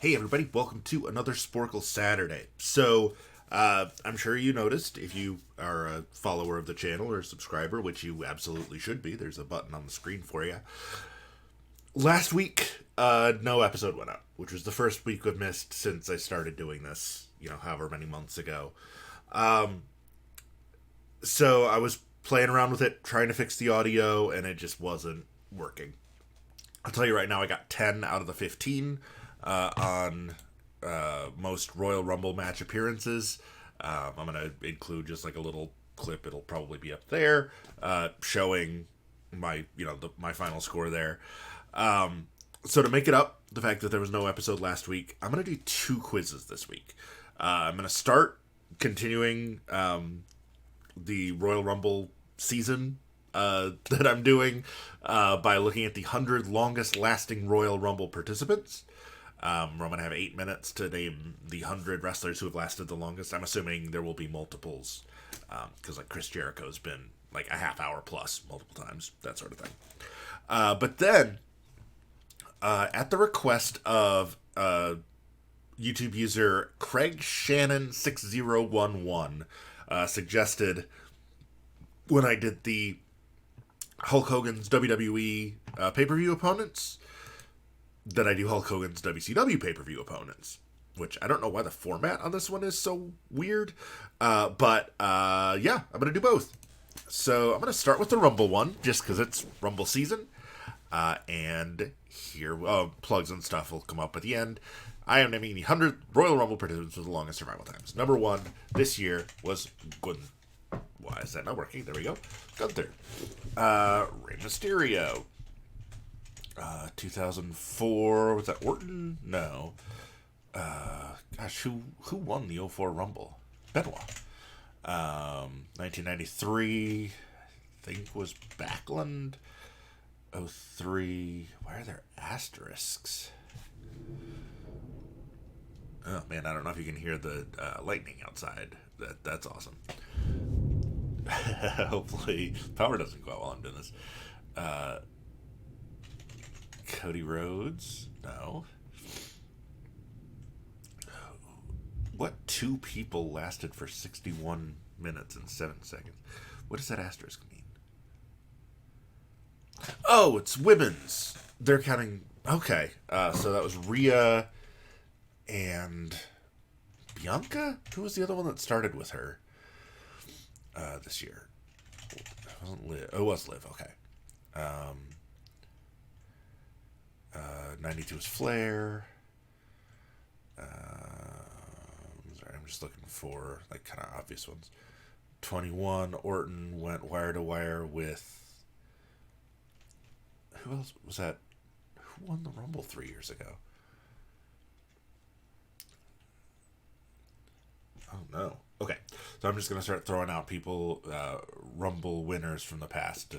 Hey everybody, welcome to another Sporcle Saturday. So, I'm sure you noticed, if you are a follower of the channel or a subscriber, which you absolutely should be, there's a button on the screen for you. Last week, no episode went up, which was the first week we've missed since I started doing this, however many months ago. So I was playing around with it, trying to fix the audio, and it just wasn't working. I'll tell you right now, I got 10 out of the 15 on most Royal Rumble match appearances. I'm going to include just like a little clip. It'll probably be up there, showing my, my final score there. So to make it up, the fact that there was no episode last week, I'm going to do 2 quizzes this week. I'm going to start continuing the Royal Rumble season that I'm doing by looking at the 100 longest lasting Royal Rumble participants. I'm going to have 8 minutes to name the 100 wrestlers who have lasted the longest. I'm assuming there will be multiples, because like Chris Jericho's been like a half hour plus multiple times, that sort of thing. But then, at the request of YouTube user Craig Shannon 6011, suggested when I did the Hulk Hogan's WWE pay-per-view opponents that I do Hulk Hogan's WCW pay-per-view opponents, which I don't know why the format on this one is so weird, but yeah, I'm going to do both. So I'm going to start with the Rumble one, just because it's Rumble season, and here, plugs and stuff will come up at the end. I am naming the 100 Royal Rumble participants with the longest survival times. Number 1 this year was why is that not working? There we go. Gunther. Rey Mysterio. 2004, was that Orton? No. Gosh, who won the '04 Rumble? Benoit. 1993, I think was Backlund. '03, why are there asterisks? Oh man, I don't know if you can hear the lightning outside. That's awesome. Hopefully power doesn't go out while I'm doing this. Cody Rhodes? No. What 2 people lasted for 61 minutes and 7 seconds? What does that asterisk mean? Oh, it's women's. They're counting. Okay. So that was Rhea and Bianca? Who was the other one that started with her this year? It wasn't Liv. Oh, it was Liv. Okay. 92 was Flair. Sorry, I'm just looking for like kind of obvious ones. 21, Orton went wire to wire with. Who else was that? Who won the Rumble 3 years ago? Oh no. Okay, so I'm just gonna start throwing out people, Rumble winners from the past.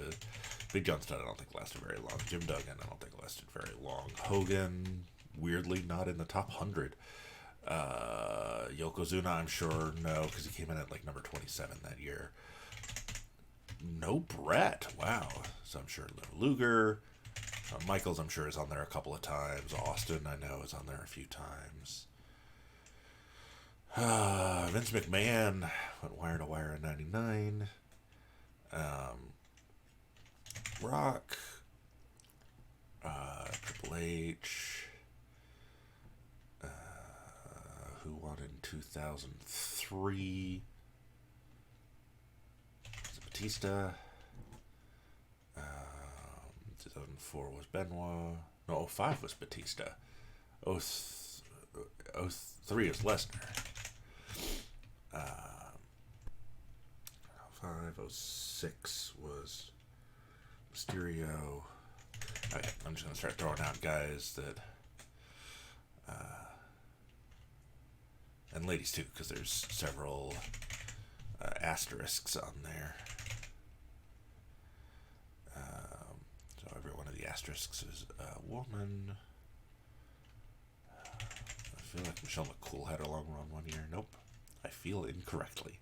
Big John Studd, I don't think lasted very long. Jim Duggan, I don't think lasted very long. Hogan, weirdly not in the top 100. Yokozuna, I'm sure no, because he came in at like number 27 that year. No Brett, wow. So I'm sure Luger. Michaels, I'm sure, is on there a couple of times. Austin, I know, is on there a few times. Vince McMahon went wire to wire in 99. Rock. Triple H. Who won in 2003? Was it Batista? 2004 was Benoit. No, '05 was Batista. 03 is Lesnar. 05, 06 was Mysterio. Okay, I'm just going to start throwing out guys that... and ladies too, because there's several asterisks on there. So every one of the asterisks is a woman. I feel like Michelle McCool had a long run one year. Nope. I feel incorrectly.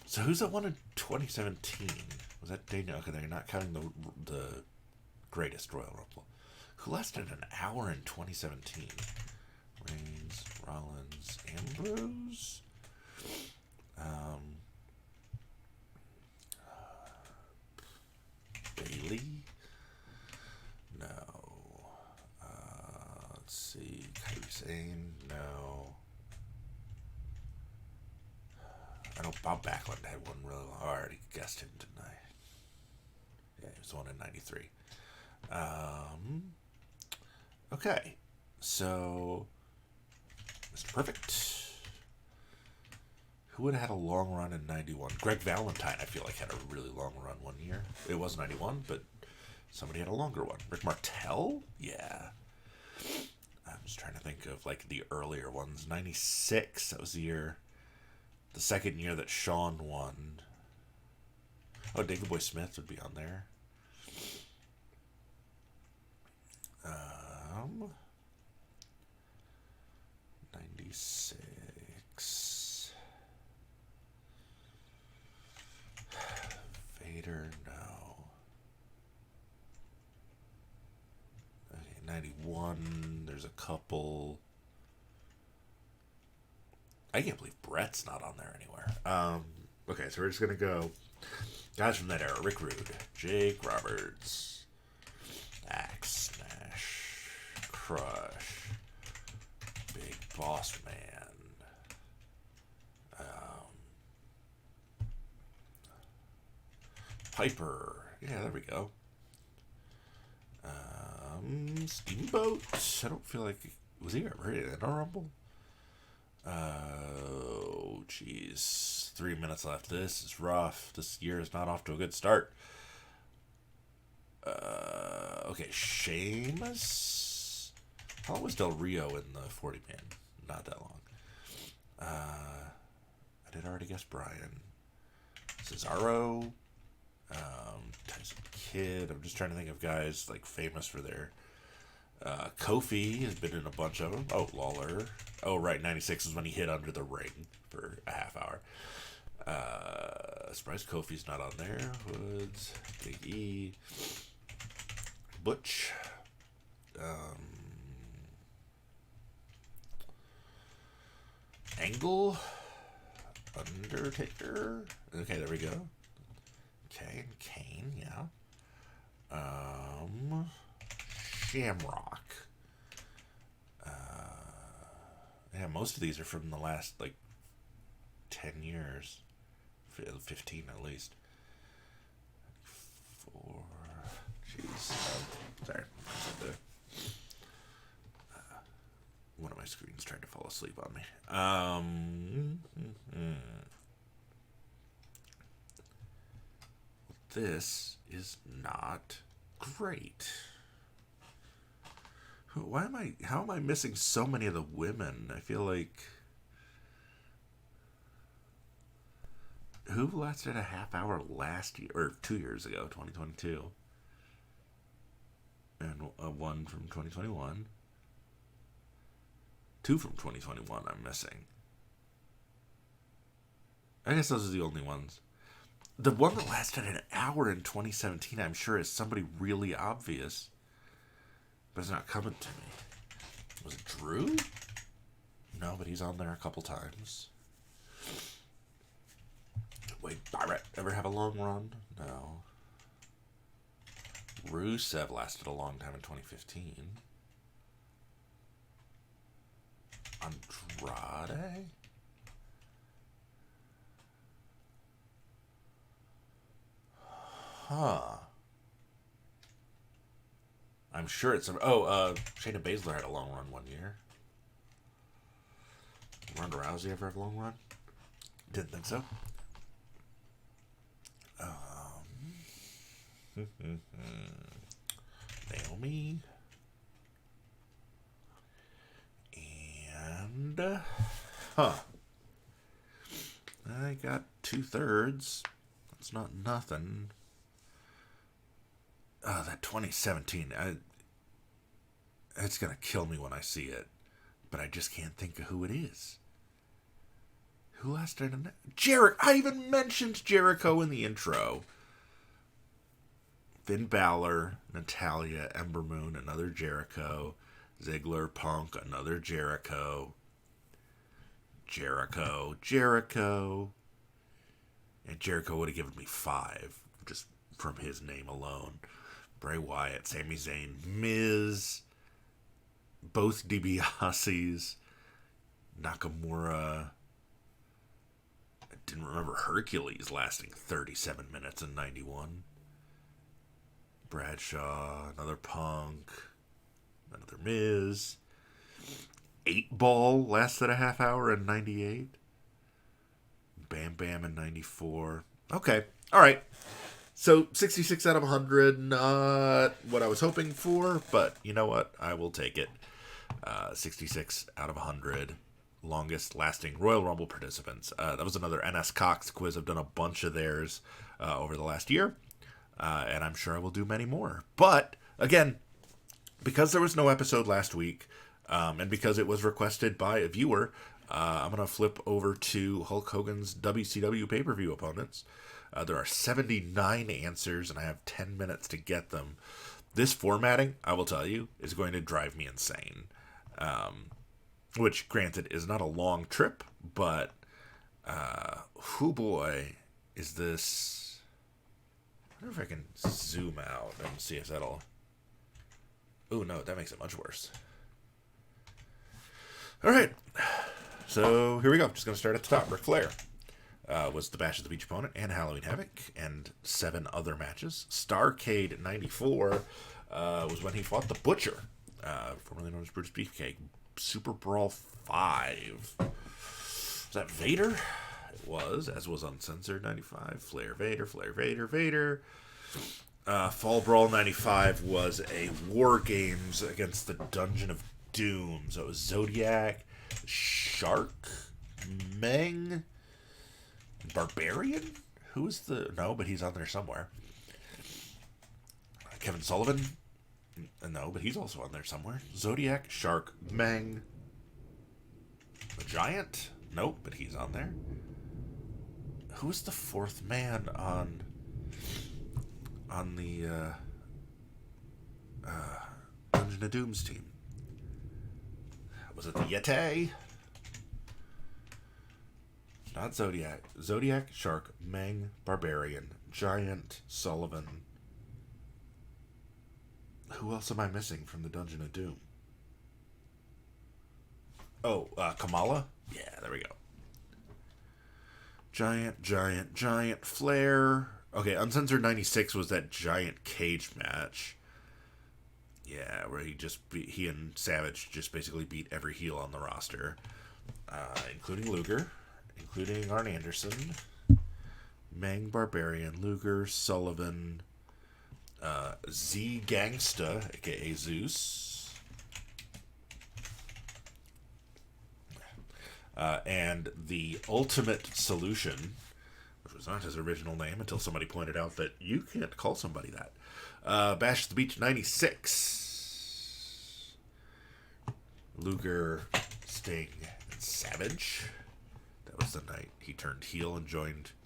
So who's that one in 2017? Was that Daniel? Okay, they're not counting the greatest Royal Rumble. Who lasted an hour in 2017? Rollins, Ambrose. Bailey. No. Let's see. Kairi Sane. No. I know Bob Backlund had one really long. I already guessed him, didn't I? Yeah, he was the one in 93. Okay. So, Mr. Perfect. Who would have had a long run in 91? Greg Valentine, I feel like, had a really long run one year. It was 91, but somebody had a longer one. Rick Martel? Yeah. I'm just trying to think of, like, the earlier ones. 96, that was the second year that Shawn won. Oh, David Boy Smith would be on there. 96. Vader, no. Okay, 91, there's a couple. I can't believe Brett's not on there anywhere. Okay, so we're just going to go guys from that era. Rick Rude, Jake Roberts, Axe, Nash, Crush, Big Boss Man, Piper. Yeah, there we go. Steamboat. I don't feel like... Was he ever in a Rumble? Oh, jeez. 3 minutes left. This is rough. This year is not off to a good start. Okay, Sheamus. How long was Del Rio in the 40-man? Not that long. I did already guess Brian. Cesaro. Tyson Kidd. I'm just trying to think of guys like famous for their... Kofi has been in a bunch of them. Oh, Lawler. Oh, right, 96 is when he hit under the ring for a half hour. Surprised Kofi's not on there. Woods, Big E, Butch, Angle, Undertaker. Okay, there we go. Okay, and Kane, yeah. Shamrock. Yeah, most of these are from the last, 10 years. 15 at least. 4. Jeez. Sorry. One of my screens tried to fall asleep on me. This is not great. How am I missing so many of the women? I feel like... Who lasted a half hour last year, or 2 years ago, 2022? And one from 2021. 2 from 2021 I'm missing. I guess those are the only ones. The one that lasted an hour in 2017, I'm sure, is somebody really obvious. But it's not coming to me. Was it Drew? No, but he's on there a couple times. Wade Barrett ever have a long run? No. Rusev lasted a long time in 2015. Andrade? Huh. I'm sure it's... Shayna Baszler had a long run one year. Ronda Rousey ever have a long run? Didn't think so. Naomi. And... I got 2/3. That's not nothing. Oh, that 2017. It's going to kill me when I see it. But I just can't think of who it is. Who lasted in that? Jericho. I even mentioned Jericho in the intro. Finn Balor, Natalya, Ember Moon, another Jericho. Ziggler, Punk, another Jericho. Jericho. And Jericho would have given me 5, just from his name alone. Bray Wyatt, Sami Zayn, Miz, both DiBiase's, Nakamura. I didn't remember Hercules lasting 37 minutes in 91. Bradshaw, another Punk, another Miz. 8-Ball lasted a half hour in 98. Bam Bam in 94. Okay, all right. So 66 out of 100, not what I was hoping for, but you know what? I will take it. 66 out of 100. Longest lasting Royal Rumble participants. That was another NS Cox quiz. I've done a bunch of theirs over the last year, and I'm sure I will do many more. But, again, because there was no episode last week, and because it was requested by a viewer, I'm going to flip over to Hulk Hogan's WCW pay-per-view opponents. There are 79 answers, and I have 10 minutes to get them. This formatting, I will tell you, is going to drive me insane. Which, granted, is not a long trip, but, whoo boy, is this... I wonder if I can zoom out and see if that'll... Ooh, no, that makes it much worse. All right. So, here we go. Just going to start at the top. Ric Flair was the Bash at the Beach opponent and Halloween Havoc and 7 other matches. Starrcade 94 was when he fought the Butcher, formerly known as Brutus Beefcake. Super Brawl 5. Was that Vader? It was, as was Uncensored 95. Flair, Vader, Vader. Fall Brawl 95 was a War Games against the Dungeon of Doom. So it was Zodiac, Shark, Meng, Barbarian? Who is the... No, but he's on there somewhere. Kevin Sullivan? No, but he's also on there somewhere. Zodiac, Shark, Meng. The Giant? Nope, but he's on there. Who's the 4th man on the Dungeon of Doom's team? Was it the Yeti? Not Zodiac. Zodiac, Shark, Meng, Barbarian, Giant, Sullivan. Who else am I missing from the Dungeon of Doom? Oh, Kamala? Yeah, there we go. Giant, Flair. Okay, Uncensored 96 was that giant cage match. Yeah, where he and Savage just basically beat every heel on the roster. Including Luger, including Arn Anderson, Meng, Barbarian, Luger, Sullivan, Z Gangsta, aka Zeus, and the Ultimate Solution, which was not his original name until somebody pointed out that you can't call somebody that. Bash at the Beach 96. Luger, Sting, and Savage. That was the night he turned heel and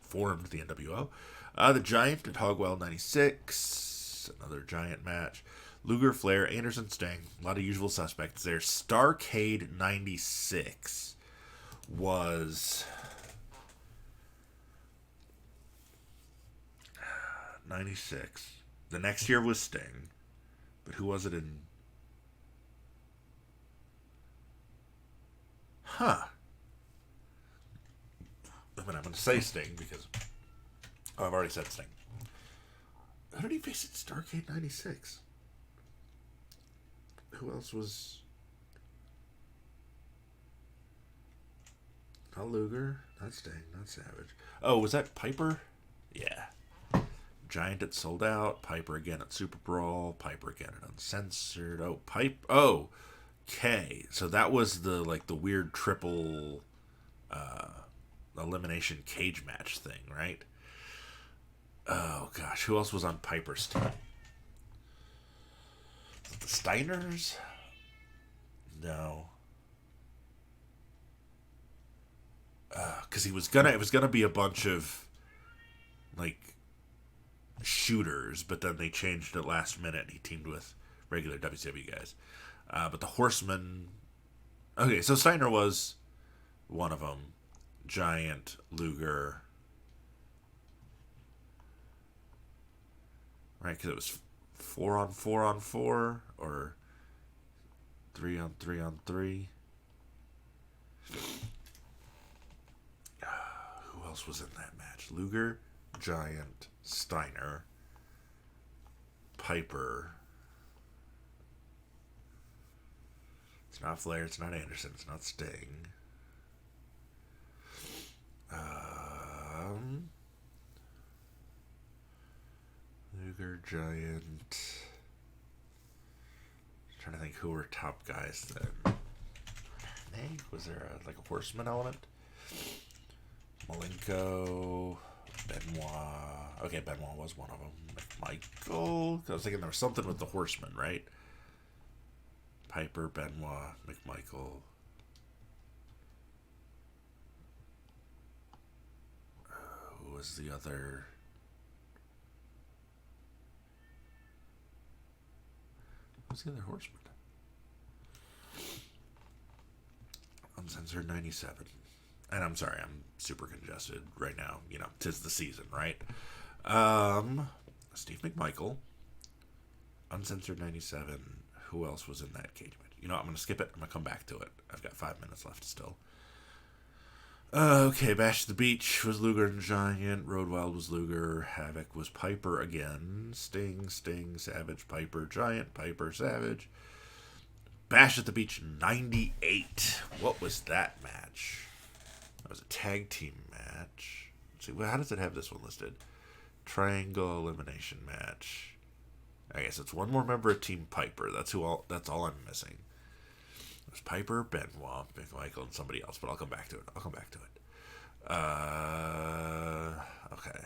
formed the NWO. The Giant at Hogwell 96. Another Giant match. Luger, Flair, Anderson, Sting. A lot of usual suspects there. Starrcade 96 was... 96. The next year was Sting. But who was it in... Huh. I mean, I'm going to say Sting because... Oh, I've already said Sting. Who did he face at Starrcade 96? Who else was... Not Luger, not Sting, not Savage. Oh, was that Piper? Yeah. Giant at Sold Out, Piper again at Super Brawl, Piper again at Uncensored. Oh, okay. So that was the weird triple elimination cage match thing, right? Oh gosh, who else was on Piper's team? Was it the Steiners? No. Because it was gonna be a bunch of shooters, but then they changed it last minute and he teamed with regular WCW guys. But the Horsemen... Okay, so Steiner was one of them. Giant, Luger. Right, because it was 4-on-4-on-4 or 3-on-3-on-3. Who else was in that match? Luger, Giant, Steiner, Piper. It's not Flair, it's not Anderson, it's not Sting. Luger, Giant. Trying to think who were top guys then. Hey, was there a horseman element? Malenko, Benoit. Okay, Benoit was one of them. McMichael. I was thinking there was something with the horseman, right? Piper, Benoit, McMichael. Who was the other? Who's the other horseman? Uncensored 97. And I'm sorry, I'm super congested right now. You know, 'tis the season, right? Steve McMichael. Uncensored 97. Who else was in that cage match? You know what, I'm going to skip it. I'm going to come back to it. I've got 5 minutes left still. Okay, Bash at the Beach was Luger and Giant. Road Wild was Luger. Havoc was Piper again. Sting, Savage, Piper, Giant, Piper, Savage. Bash at the Beach 98. What was that match? That was a tag team match. Let's see, how does it have this one listed? Triangle elimination match. I guess it's one more member of Team Piper. That's all I'm missing. It was Piper, Benoit, McMichael, and somebody else, but I'll come back to it. Okay.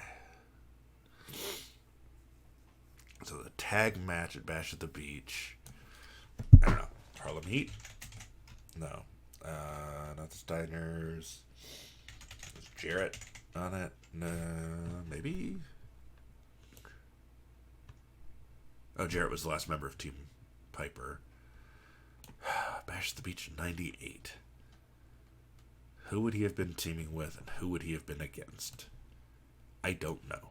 So the tag match at Bash at the Beach. I don't know. Harlem Heat? No. Not the Steiners. Was Jarrett on it? No. Maybe? Oh, Jarrett was the last member of Team Piper. Bash at the Beach 98. Who would he have been teaming with and who would he have been against? I don't know.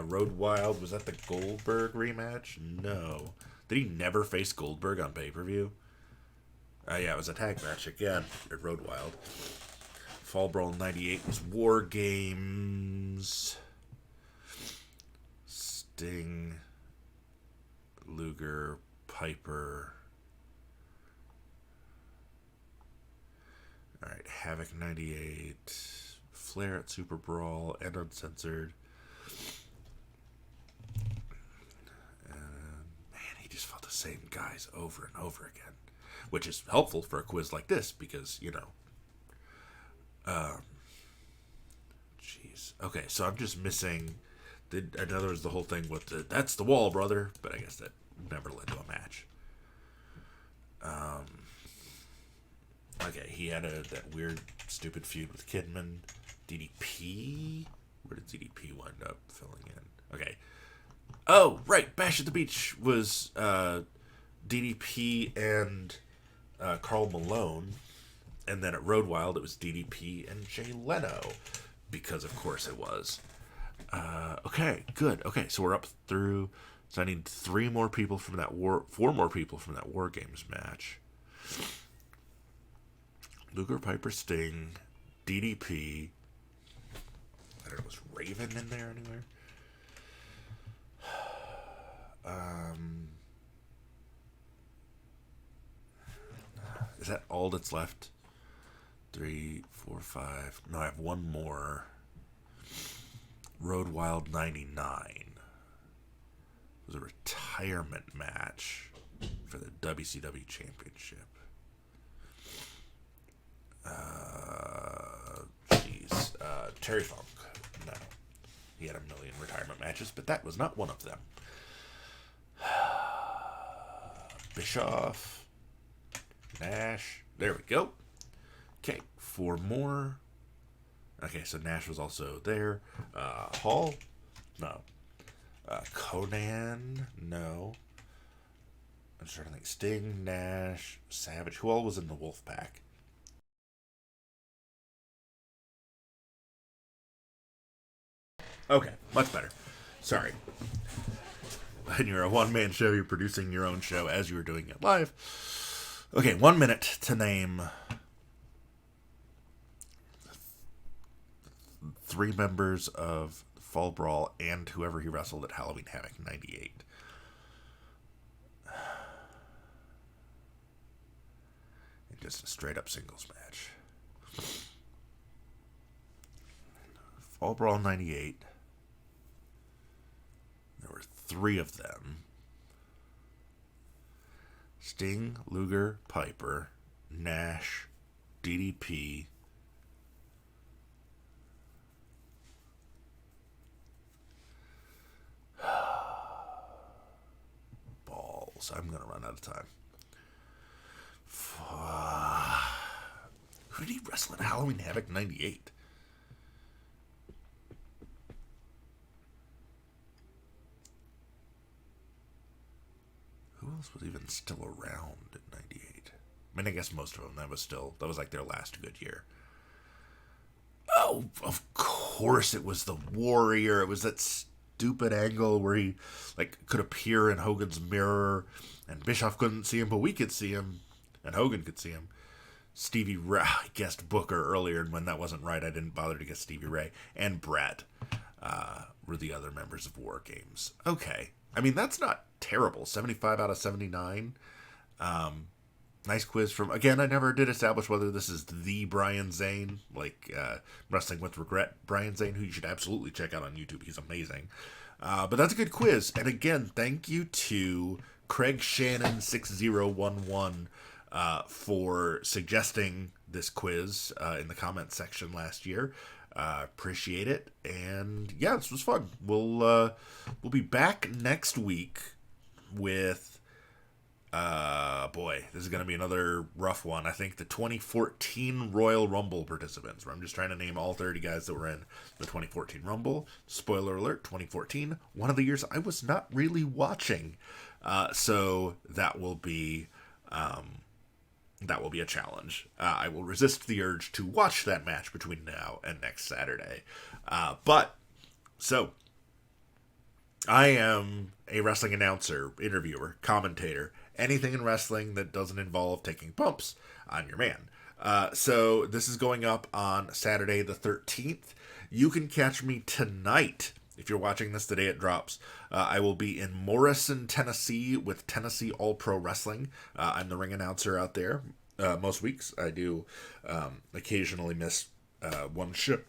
Road Wild, was that the Goldberg rematch? No. Did he never face Goldberg on pay-per-view? Yeah, it was a tag match again at Road Wild. Fall Brawl 98 was War Games. Sting, Luger, Piper. Alright, Havoc 98. Flair at Super Brawl and Uncensored. Man, he just fought the same guys over and over again. Which is helpful for a quiz like this because, you know. Jeez. Okay, so I'm just missing. In other words, the whole thing with that's the wall, brother. But I guess that never led to a match. Okay, he had that weird, stupid feud with Kidman. DDP? Where did DDP wind up filling in? Okay. Oh, right. Bash at the Beach was DDP and Karl Malone. And then at Road Wild, it was DDP and Jay Leno. Because, of course, it was. Okay, good. Okay, so we're up through. So I need 4 more people from that War Games match. Luger, Piper, Sting, DDP. I don't know, was Raven in there anywhere? Is that all that's left? 3, 4, 5. No, I have one more. Road Wild 99. It was a retirement match for the WCW Championship. Terry Funk. No. He had a million retirement matches, but that was not one of them. Bischoff. Nash. There we go. Okay, 4 more. Okay, so Nash was also there. Hall? No. Conan? No. I'm trying to think. Sting, Nash, Savage. Who all was in the Wolfpack? Okay, much better. Sorry. When you're a one-man show, you're producing your own show as you were doing it live. Okay, 1 minute to name 3 members of Fall Brawl and whoever he wrestled at Halloween Havoc 98. In just a straight-up singles match. Fall Brawl 98. There were 3 of them. Sting, Luger, Piper, Nash, DDP, balls. I'm going to run out of time. Who did he wrestle at Halloween Havoc 98? Who else was even still around in 98? I mean, I guess most of them. That was like their last good year. Oh, of course it was the Warrior. It was that stupid angle where he could appear in Hogan's mirror and Bischoff couldn't see him, but we could see him and Hogan could see him. Stevie Ray, I guessed Booker earlier, and when that wasn't right, I didn't bother to guess Stevie Ray. And Brett were the other members of War Games. Okay. I mean, that's not terrible. 75 out of 79. Nice quiz from... Again, I never did establish whether this is the Brian Zane, Wrestling with Regret Brian Zane, who you should absolutely check out on YouTube. He's amazing. But that's a good quiz. And again, thank you to Craig Shannon 6011 for suggesting this quiz in the comments section last year. Appreciate it. And yeah, this was fun. We'll be back next week with this is going to be another rough one. I think the 2014 Royal Rumble participants, where I'm just trying to name all 30 guys that were in the 2014 Rumble. Spoiler alert, 2014, one of the years I was not really watching. So that will be a challenge. I will resist the urge to watch that match between now and next Saturday. So I am a wrestling announcer, interviewer, commentator, anything in wrestling that doesn't involve taking bumps on your man. So this is going up on Saturday the 13th. You can catch me tonight. If you're watching this the day it drops, I will be in Morrison, Tennessee with Tennessee All-Pro Wrestling. I'm the ring announcer out there. Most weeks I do occasionally miss one show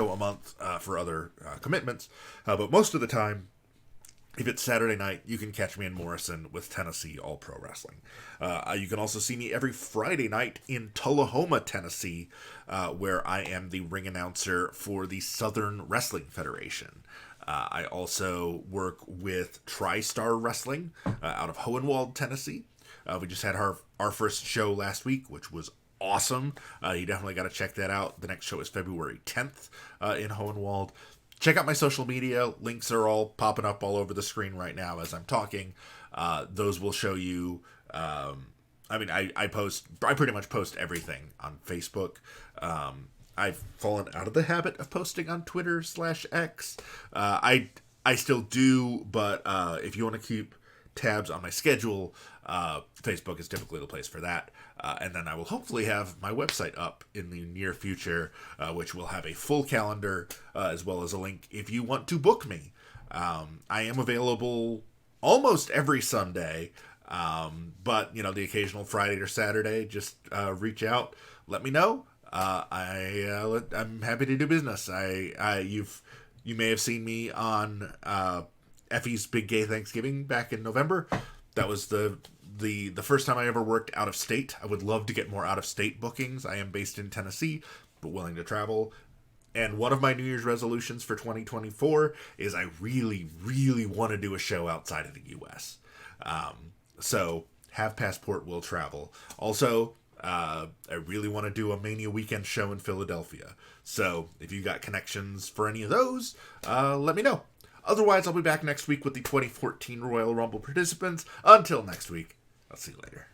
a month for other commitments. But most of the time, if it's Saturday night, you can catch me in Morrison with Tennessee All-Pro Wrestling. You can also see me every Friday night in Tullahoma, Tennessee, where I am the ring announcer for the Southern Wrestling Federation. I also work with TriStar Wrestling out of Hohenwald, Tennessee. We just had our first show last week, which was awesome. You definitely got to check that out. The next show is February 10th in Hohenwald. Check out my social media. Links are all popping up all over the screen right now as I'm talking. Those will show you... I pretty much post everything on Facebook. I've fallen out of the habit of posting on Twitter/X. I still do, but if you want to keep tabs on my schedule, Facebook is typically the place for that. And then I will hopefully have my website up in the near future, which will have a full calendar as well as a link if you want to book me. I am available almost every Sunday, but the occasional Friday or Saturday, just reach out, let me know. I'm happy to do business. You may have seen me on Effie's Big Gay Thanksgiving back in November. That was the first time I ever worked out of state. I would love to get more out of state bookings. I am based in Tennessee, but willing to travel. And one of my New Year's resolutions for 2024 is I really, really want to do a show outside of the U.S. So have passport, will travel. Also, I really want to do a Mania weekend show in Philadelphia. So if you got connections for any of those, let me know. Otherwise, I'll be back next week with the 2014 Royal Rumble participants. Until next week, I'll see you later.